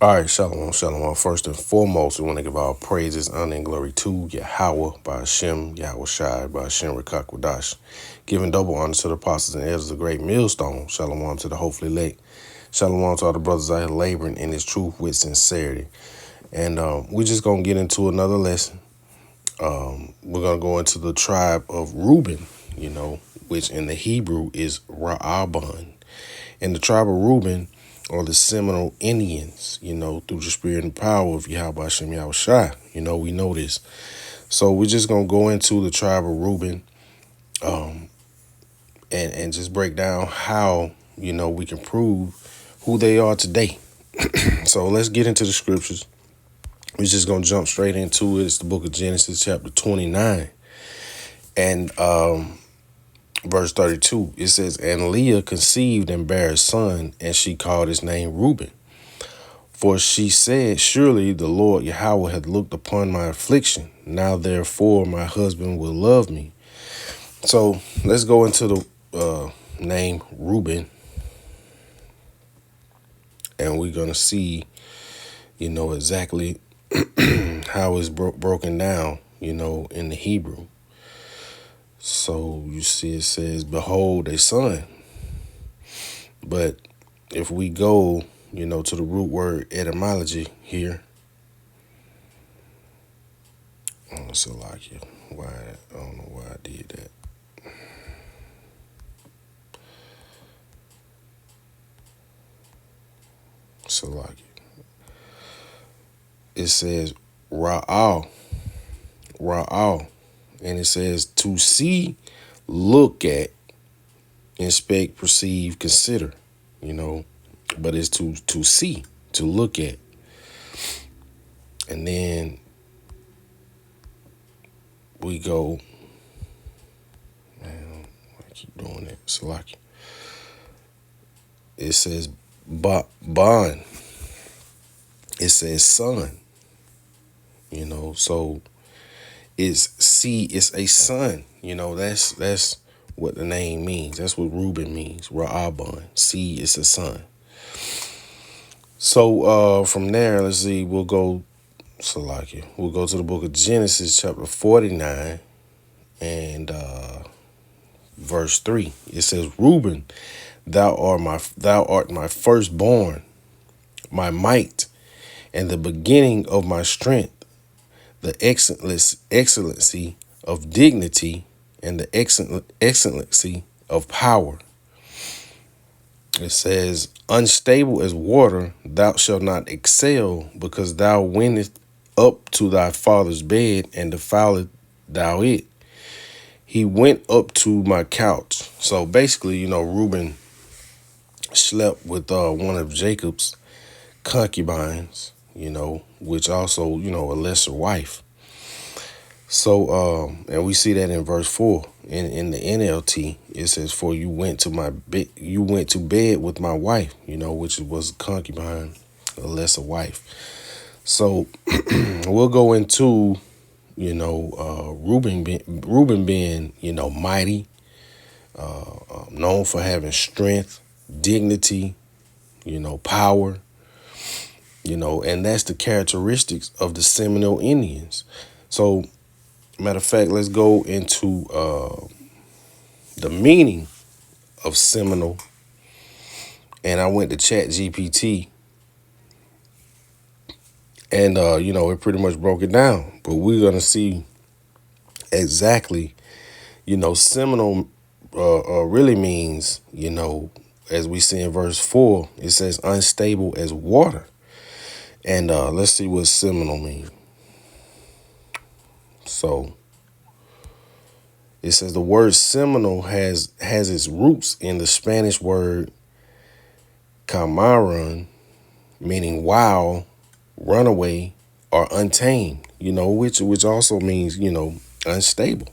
All right, shalom, shalom. First and foremost, we want to give our praises, honor, and glory to Yahweh, by Hashem, Yahweh Shai, by Hashem, Rekakwadash. Giving double honor to the apostles and elders of the great millstone. Shalom to the hopefully late. Shalom to all the brothers out here laboring in this truth with sincerity. And we're just going to get into another lesson. We're going to go into the tribe of Reuben, which in the Hebrew is Ra'aban. And the tribe of Reuben, or the Seminole Indians, through the spirit and power of Yahweh Hashem Yahweh Shai. We know this. So we're just going to go into the tribe of Reuben and just break down how, we can prove who they are today. So let's get into the scriptures. We're just going to jump straight into it. It's the book of Genesis, chapter 29. And verse 32, it says, "And Leah conceived and bare a son, and she called his name Reuben. For she said, Surely the Lord Yahweh hath looked upon my affliction. Now therefore my husband will love me." So let's go into the name Reuben. And we're going to see, exactly how it's broken down, in the Hebrew. So you see it says, "Behold, a son." But if we go, to the root word etymology here. So like it. Why? I don't know why I did that. So like it. It says Ra'al. And it says to see, look at, inspect, perceive, consider, but it's to see, to look at. And then we go, man, I keep doing it. So like it says bond. It says son, so it's a son, that's what the name means. That's what Reuben means. Ra'aban. See, it's a son. So from there, let's see, we'll go to the book of Genesis, chapter 49, and verse 3. It says, "Reuben, thou art my firstborn, my might, and the beginning of my strength, the excellency of dignity, and the excellency of power." It says, "Unstable as water, thou shalt not excel, because thou wentest up to thy father's bed, and defiled thou it. He went up to my couch." So basically, Reuben slept with one of Jacob's concubines, which also, a lesser wife. So, and we see that in verse 4 in the NLT. It says, "For you went to bed with my wife," which was a concubine, a lesser wife. So we'll go into, Reuben being, mighty, known for having strength, dignity, power, and that's the characteristics of the Seminole Indians. So, matter of fact, let's go into the meaning of Seminole. And I went to ChatGPT, and it pretty much broke it down. But we're gonna see exactly, Seminole really means, as we see in verse 4, it says unstable as water. And let's see what Seminole means. So it says the word Seminole has its roots in the Spanish word camaron, meaning wild, runaway, or untamed, which also means, unstable.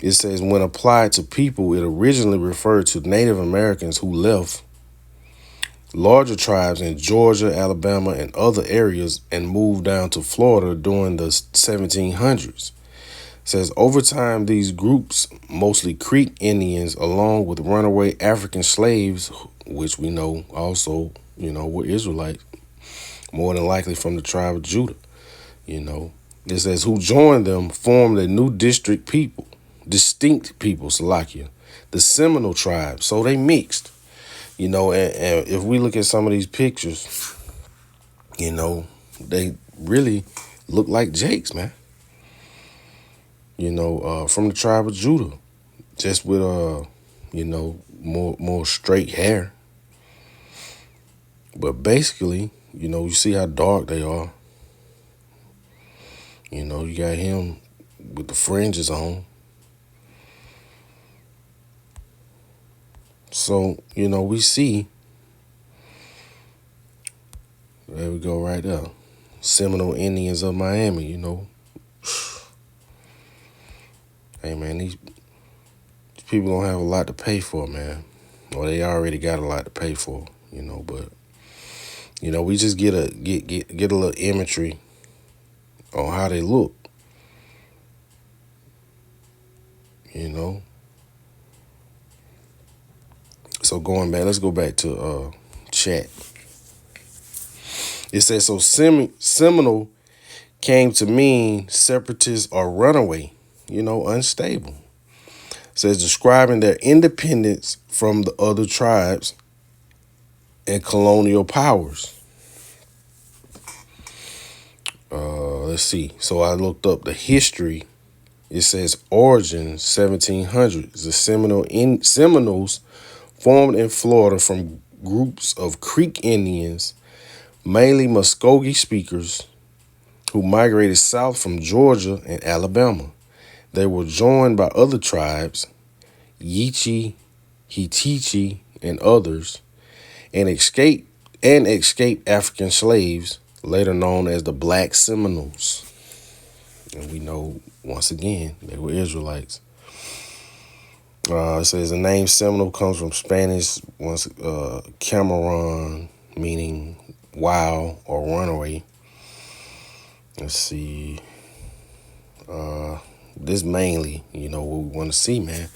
It says when applied to people, it originally referred to Native Americans who left larger tribes in Georgia, Alabama, and other areas and moved down to Florida during the 1700s. It says over time, these groups, mostly Creek Indians, along with runaway African slaves, which we know also, were Israelites, more than likely from the tribe of Judah. You know, it says, who joined them formed a new distinct people, Salakia, the Seminole tribe. So they mixed, you know, and if we look at some of these pictures, you know, they really look like Jakes, man. You know, from the tribe of Judah, just with you know, more straight hair. But basically, you know, you see how dark they are. You know, you got him with the fringes on. So, you know, we see, there we go right there, Seminole Indians of Miami, you know. Hey, man, these people don't have a lot to pay for, man. Or they already got a lot to pay for, you know, but, you know, we just get a little imagery on how they look, you know. So going back, let's go back to chat. It says, so Seminole came to mean separatist or runaway, you know, unstable. It says describing their independence from the other tribes and colonial powers. Let's see. So I looked up the history. It says origin 1700s. The Seminoles formed in Florida from groups of Creek Indians, mainly Muskogee speakers, who migrated south from Georgia and Alabama. They were joined by other tribes, Yichi, Hitichi, and others, and escaped African slaves, later known as the Black Seminoles. And we know, once again, they were Israelites. It says the name Seminole comes from Spanish, Cameron, meaning wild or runaway. Let's see. This mainly, you know, what we want to see, man.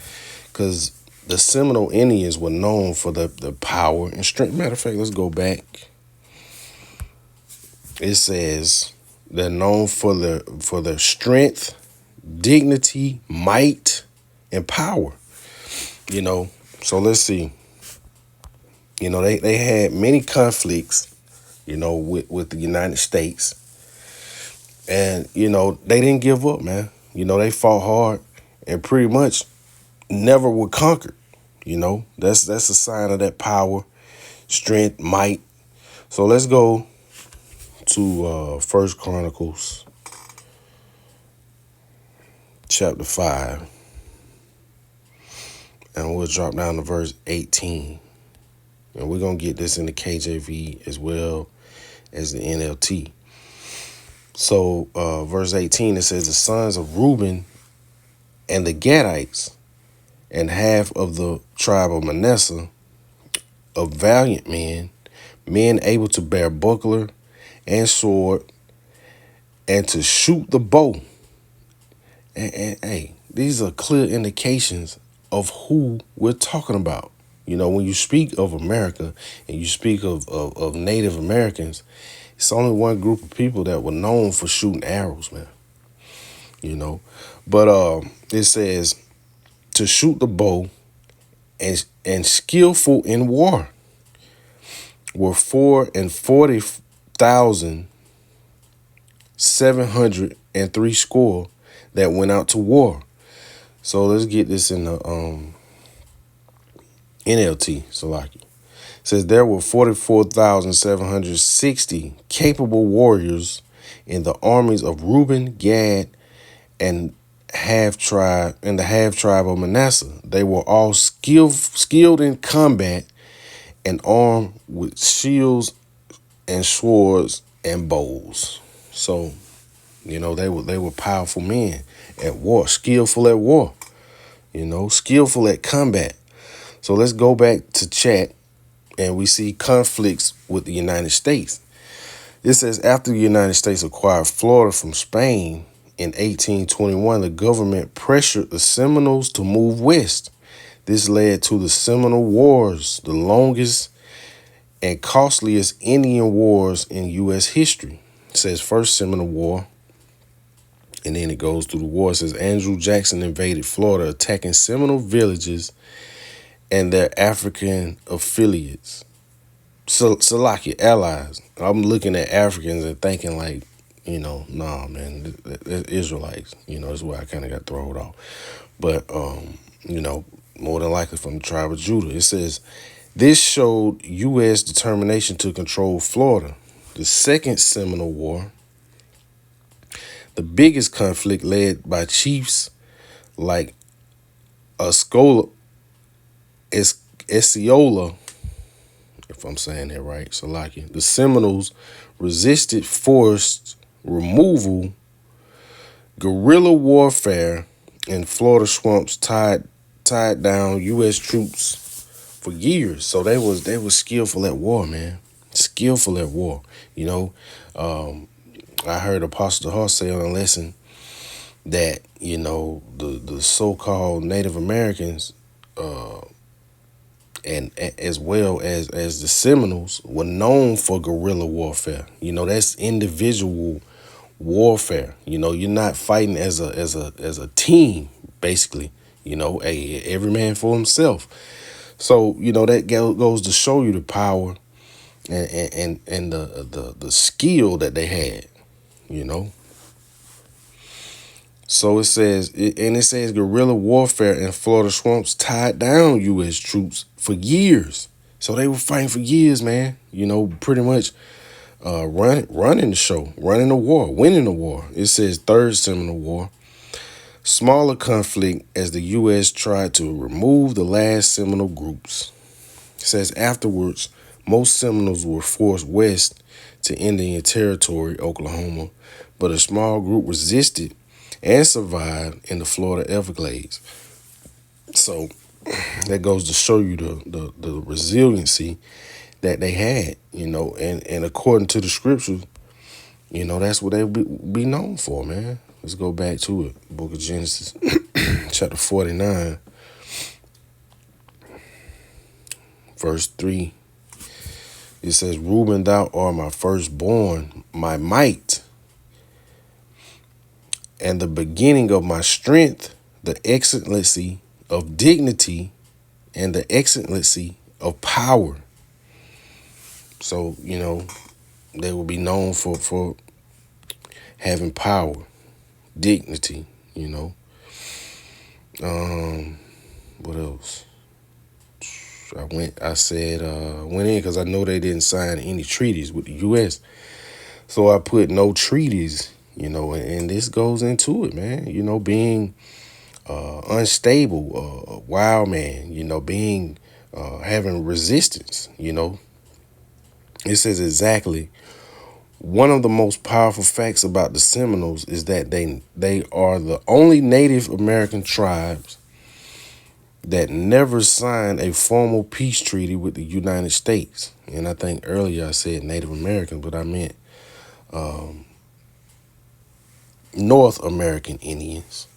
Because the Seminole Indians were known for the power and strength. Matter of fact, let's go back. It says they're known for their strength, dignity, might, and power. You know, so let's see. You know, they had many conflicts, you know, with the United States. And, you know, they didn't give up, man. You know, they fought hard and pretty much never were conquered. You know, that's a sign of that power, strength, might. So let's go to 1 Chronicles chapter 5. And we'll drop down to verse 18. And we're going to get this in the KJV as well as the NLT. So verse 18, it says, the sons of Reuben and the Gadites and half of the tribe of Manasseh, of valiant men able to bear buckler and sword and to shoot the bow. And hey, these are clear indications of who we're talking about. You know, when you speak of America and you speak of Native Americans, it's only one group of people that were known for shooting arrows, man. You know, but it says to shoot the bow and skillful in war were 440,703 that went out to war. So let's get this in the NLT, Salaki. It says there were 44,760 capable warriors in the armies of Reuben, Gad, and the half tribe of Manasseh. They were all skilled in combat and armed with shields and swords and bows. So, you know, they were powerful men at war, skillful at war, you know, skillful at combat. So let's go back to chat, and we see conflicts with the United States. It says after the United States acquired Florida from Spain in 1821, the government pressured the Seminoles to move west. This led to the Seminole Wars, the longest and costliest Indian wars in U.S. history. It says First Seminole War, and then it goes through the war. It says Andrew Jackson invaded Florida, attacking Seminole villages and their African affiliates. Salaki, allies. I'm looking at Africans and thinking like, nah, man, they're Israelites. That's why I kind of got thrown off. But, more than likely from the tribe of Judah. It says, this showed U.S. determination to control Florida. The Second Seminole War, the biggest conflict led by chiefs like Escola, Esciola, if I'm saying that right, Salaki. The Seminoles resisted forced removal, guerrilla warfare, and Florida swamps tied down U.S. troops for years. So they was skillful at war, man. Skillful at war. I heard Apostle Hall say on a lesson that the so-called Native Americans and as well as the Seminoles were known for guerrilla warfare. That's individual warfare. You're not fighting as a team, basically. Every man for himself. So that goes to show you the power and the skill that they had. So it says guerrilla warfare in Florida swamps tied down U.S. troops for years. So they were fighting for years, man. Pretty much running the show, running the war, winning the war. It says Third Seminole War. Smaller conflict as the U.S. tried to remove the last Seminole groups. It says afterwards, most Seminoles were forced west to Indian Territory, Oklahoma, but a small group resisted and survived in the Florida Everglades. So that goes to show you the resiliency that they had, and according to the scriptures, that's what they be known for, man. Let's go back to it. Book of Genesis, chapter 49, verse 3. It says, Reuben, thou art my firstborn, my might, and the beginning of my strength, the excellency of dignity, and the excellency of power. So, they will be known for having power, dignity, What else? I went in because I know they didn't sign any treaties with the U.S. So I put no treaties, and this goes into it, man. Being unstable, a wild man, being having resistance, It says exactly, one of the most powerful facts about the Seminoles is that they are the only Native American tribes that never signed a formal peace treaty with the United States. And I think earlier I said Native American, but I meant North American Indians,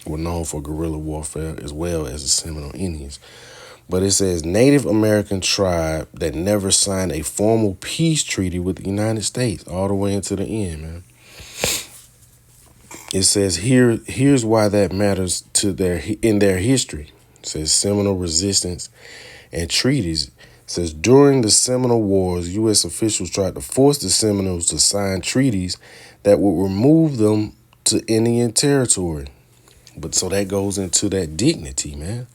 were known for guerrilla warfare as well as the Seminole Indians. But it says Native American tribe that never signed a formal peace treaty with the United States, all the way into the end, man. It says here's why that matters in their history. It says Seminole resistance and treaties. It says during the Seminole Wars, U.S. officials tried to force the Seminoles to sign treaties that would remove them to Indian territory. But so that goes into that dignity, man.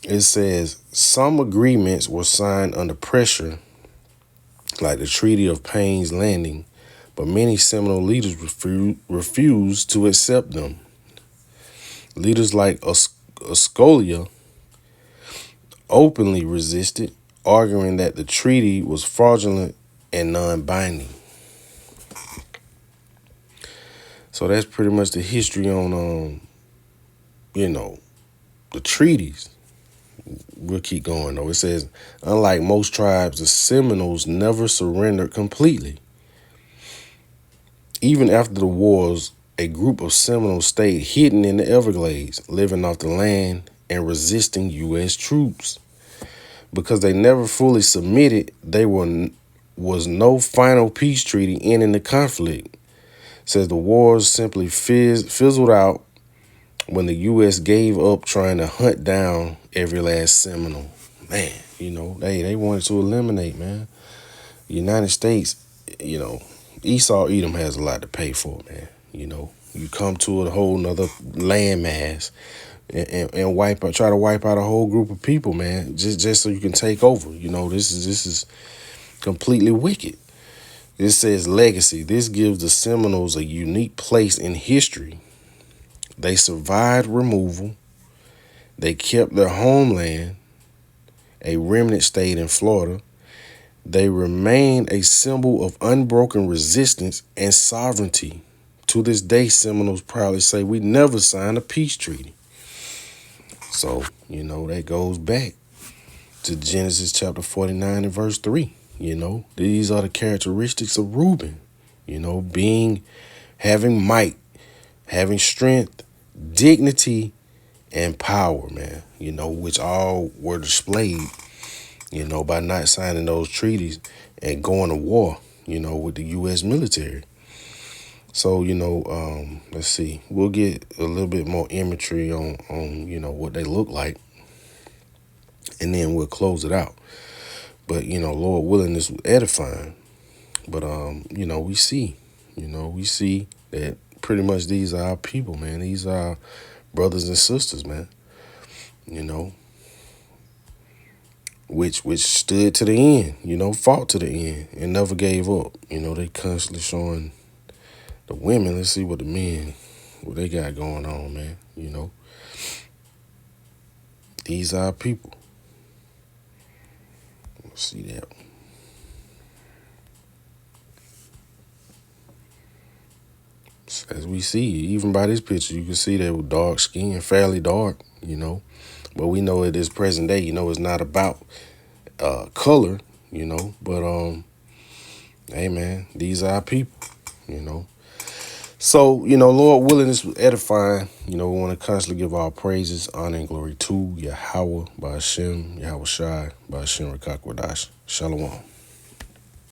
It says some agreements were signed under pressure, like the Treaty of Payne's Landing, but many Seminole leaders refused to accept them. Leaders like Escolia openly resisted, arguing that the treaty was fraudulent and non-binding. So that's pretty much the history on, the treaties. We'll keep going, though. It says, unlike most tribes, the Seminoles never surrendered completely. Even after the wars, a group of Seminoles stayed hidden in the Everglades, living off the land and resisting U.S. troops. because they never fully submitted, was no final peace treaty ending the conflict. It says the wars simply fizzled out when the U.S. gave up trying to hunt down every last Seminole. Man, they wanted to eliminate, man. The United States, Esau Edom has a lot to pay for, man. You come to a whole nother landmass and try to wipe out a whole group of people, man, just so you can take over. This is completely wicked. It says legacy. This gives the Seminoles a unique place in history. They survived removal. They kept their homeland. A remnant stayed in Florida. They remain a symbol of unbroken resistance and sovereignty. To this day, Seminoles proudly say we never signed a peace treaty. So, that goes back to Genesis chapter 49 and verse 3. These are the characteristics of Reuben, having might, having strength, dignity, and power, man, which all were displayed, by not signing those treaties and going to war, with the U.S. military. So, let's see, we'll get a little bit more imagery on what they look like, and then we'll close it out. But, Lord willing, this was edifying. But, we see that pretty much these are our people, man. These are our brothers and sisters, man, which stood to the end, fought to the end and never gave up. They constantly showing the women. Let's see what the men, what they got going on, man. These are our people. Let's see that. As we see, even by this picture, you can see they were dark skinned, fairly dark, But we know at this present day, it's not about color, But hey, man, these are our people, So, Lord willing, this was edifying. We want to constantly give our praises, honor, and glory to Yahweh, by Hashem, Yahweh Shai, by Hashem Rakakwadash. Shalom.